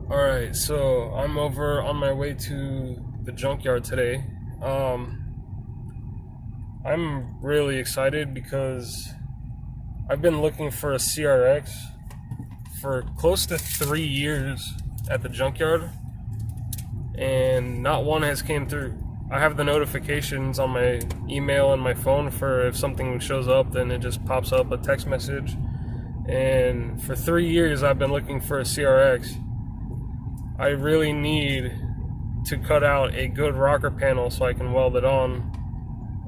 Alright, so I'm over on my way to the junkyard today. I'm really excited because I've been looking for a CRX for close to 3 years at the junkyard, and not one has came through. I have the notifications on my email and my phone for if something shows up, then it just pops up a text message. And for 3 years I've been looking for a CRX. I really need to cut out a good rocker panel so I can weld it on,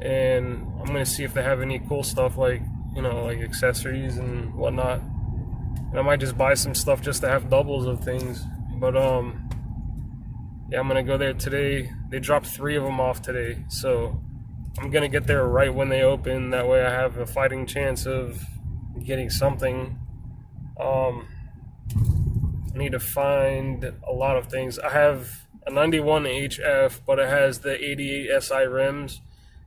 and I'm gonna see if they have any cool stuff like, like accessories and whatnot. And I might just buy some stuff just to have doubles of things. But yeah, I'm gonna go there today. They dropped 3 of them off today, so I'm gonna get there right when they open. That way I have a fighting chance of getting something. I need to find a lot of things. I have a 91 HF, but it has the 88 SI rims,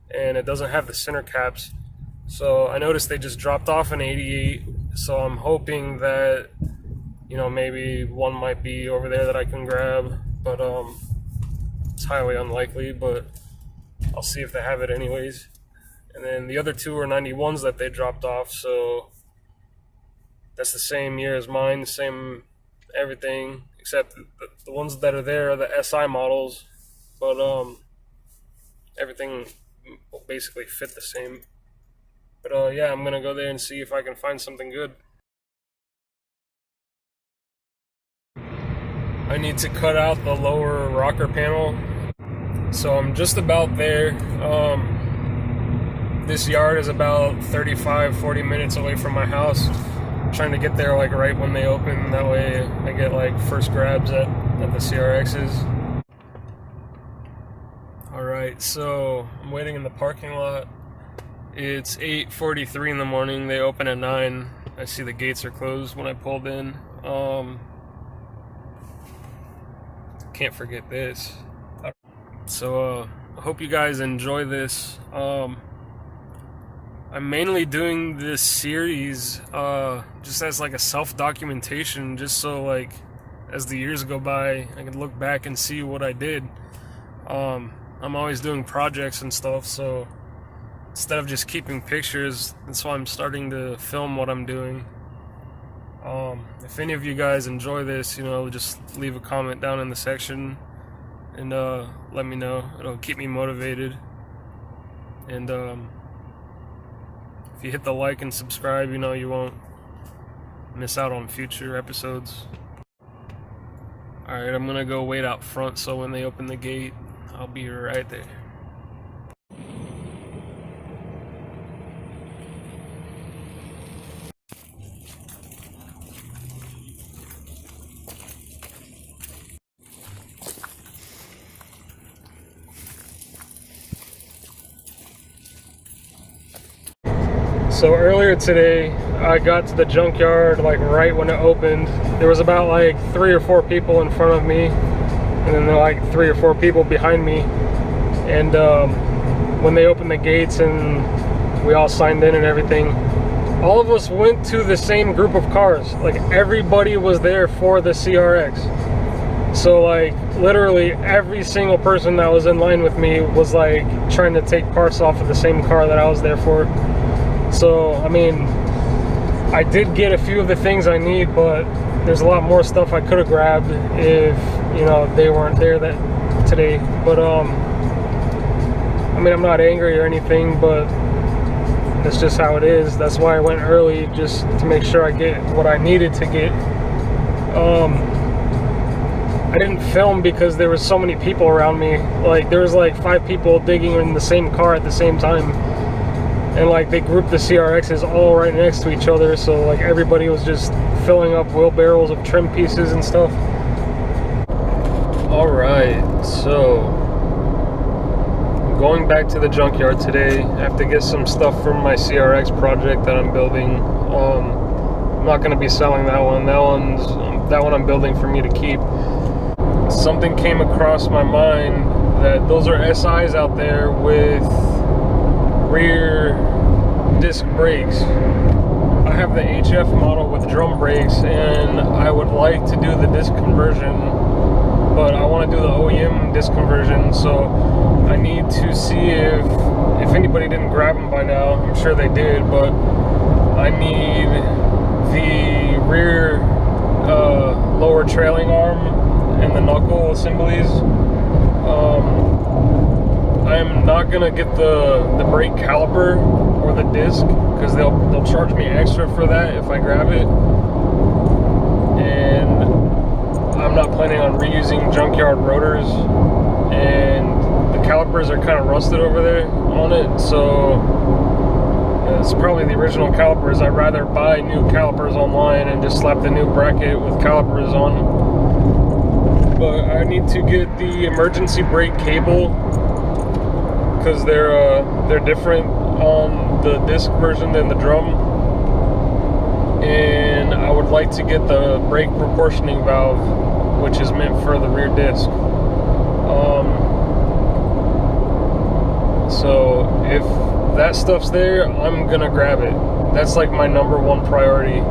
and it doesn't have the center caps. So I noticed they just dropped off an 88, so I'm hoping that, maybe one might be over there that I can grab, but it's highly unlikely, but I'll see if they have it anyways. And then the other 2 are 91s that they dropped off, so that's the same year as mine, the same everything, except the ones that are there are the SI models, but everything will basically fit the same. But yeah, I'm gonna go there and see if I can find something good. I need to cut out the lower rocker panel, so I'm just about there. This yard is about 35-40 minutes away from my house. Trying to get there like right when they open, that way I get like first grabs at the CRXs. Alright, so I'm waiting in the parking lot. It's 8:43 in the morning. They open at 9. I see the gates are closed when I pulled in. Can't forget this. So I hope you guys enjoy this. I'm mainly doing this series just as like a self-documentation, just so like as the years go by I can look back and see what I did. I'm always doing projects and stuff, so instead of just keeping pictures, that's why I'm starting to film what I'm doing. If any of you guys enjoy this, just leave a comment down in the section and let me know. It'll keep me motivated. And if you hit the like and subscribe, you won't miss out on future episodes. Alright, I'm gonna go wait out front, so when they open the gate, I'll be right there. So earlier today, I got to the junkyard like right when it opened. There was about like 3 or 4 people in front of me, and then there were like 3 or 4 people behind me. And when they opened the gates and we all signed in and everything, all of us went to the same group of cars. Like everybody was there for the CRX. So like literally every single person that was in line with me was like trying to take parts off of the same car that I was there for. So, I mean, I did get a few of the things I need, but there's a lot more stuff I could have grabbed if, they weren't there today. But, I mean, I'm not angry or anything, but that's just how it is. That's why I went early, just to make sure I get what I needed to get. I didn't film because there was so many people around me. Like, there was like 5 people digging in the same car at the same time. And like they grouped the CRXs all right next to each other, so like everybody was just filling up wheelbarrows of trim pieces and stuff. Alright, so I'm going back to the junkyard today. I have to get some stuff from my CRX project that I'm building. I'm not going to be selling that one. That one I'm building for me to keep. Something came across my mind that those are SIs out there with rear disc brakes. I have the HF model with drum brakes, and I would like to do the disc conversion, but I want to do the OEM disc conversion, so I need to see if anybody didn't grab them by now. I'm sure they did, but I need the rear lower trailing arm and the knuckle assemblies. I'm not gonna get the brake caliper or the disc because they'll charge me extra for that if I grab it, and I'm not planning on reusing Junkyard rotors, and the calipers are kind of rusted over there on it, so it's probably the original calipers. I'd rather buy new calipers online and just slap the new bracket with calipers on. But I need to get the emergency brake cable because they're different on the disc version than the drum, and I would like to get the brake proportioning valve, which is meant for the rear disc. So if that stuff's there, I'm gonna grab it. That's like my #1 priority.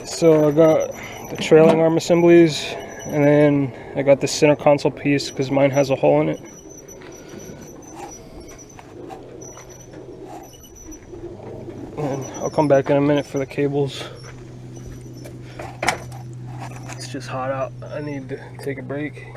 So I got the trailing arm assemblies, and then I got the center console piece because mine has a hole in it. And I'll come back in a minute for the cables. It's just hot out. I need to take a break.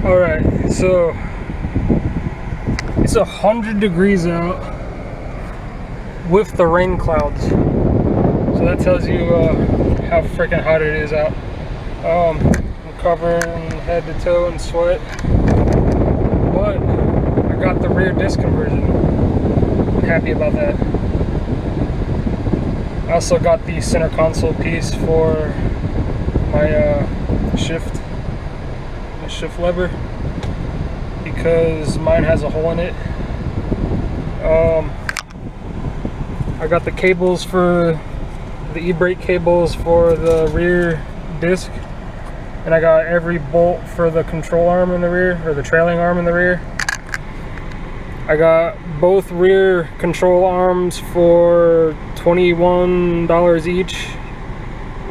Alright, so it's 100 degrees out with the rain clouds. So that tells you how freaking hot it is out. I'm covered head to toe in sweat. But I got the rear disc conversion. I'm happy about that. I also got the center console piece for my shift lever, because mine has a hole in it. I got the cables for the e-brake cables for the rear disc, and I got every bolt for the control arm in the rear, or the trailing arm in the rear. I got both rear control arms for $21 each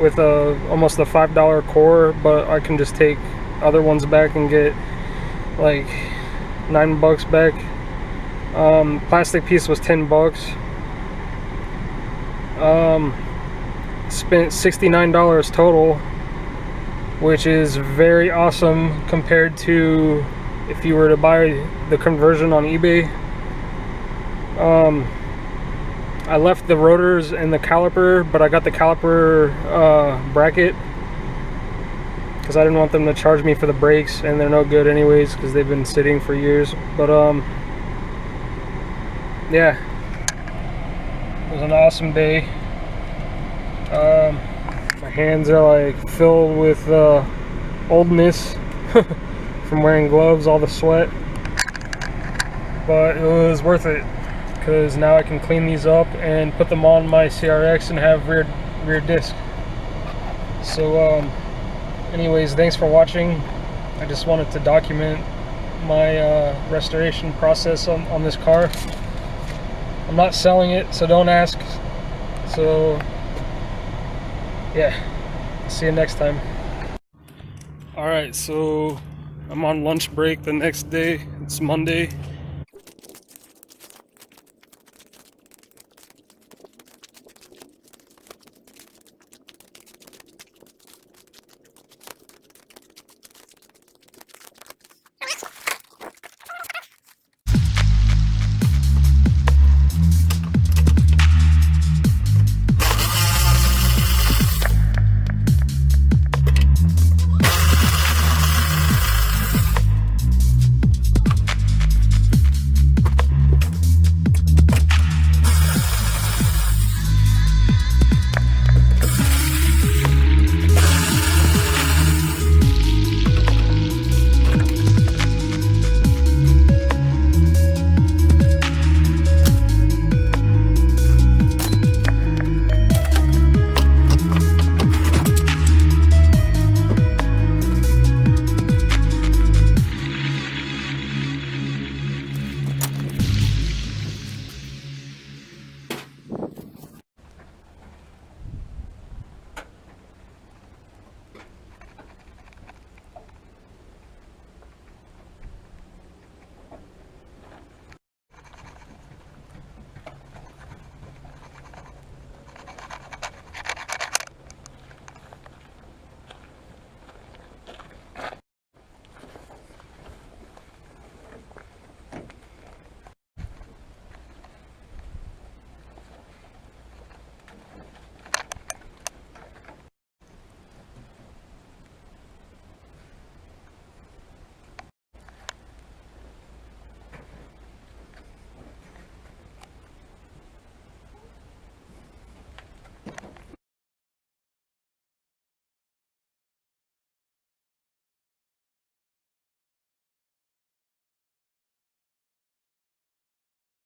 with almost a $5 core, but I can just take other ones back and get like $9 back. Plastic piece was $10. Spent $69 total, which is very awesome compared to if you were to buy the conversion on eBay. I left the rotors and the caliper, but I got the caliper bracket because I didn't want them to charge me for the brakes, and they're no good anyways because they've been sitting for years. But yeah, it was an awesome day. My hands are like filled with oldness from wearing gloves, all the sweat, but it was worth it because now I can clean these up and put them on my CRX and have rear disc. So anyways, thanks for watching. I just wanted to document my restoration process on this car. I'm not selling it, so don't ask. So yeah, see you next time. Alright, so I'm on lunch break the next day. It's Monday.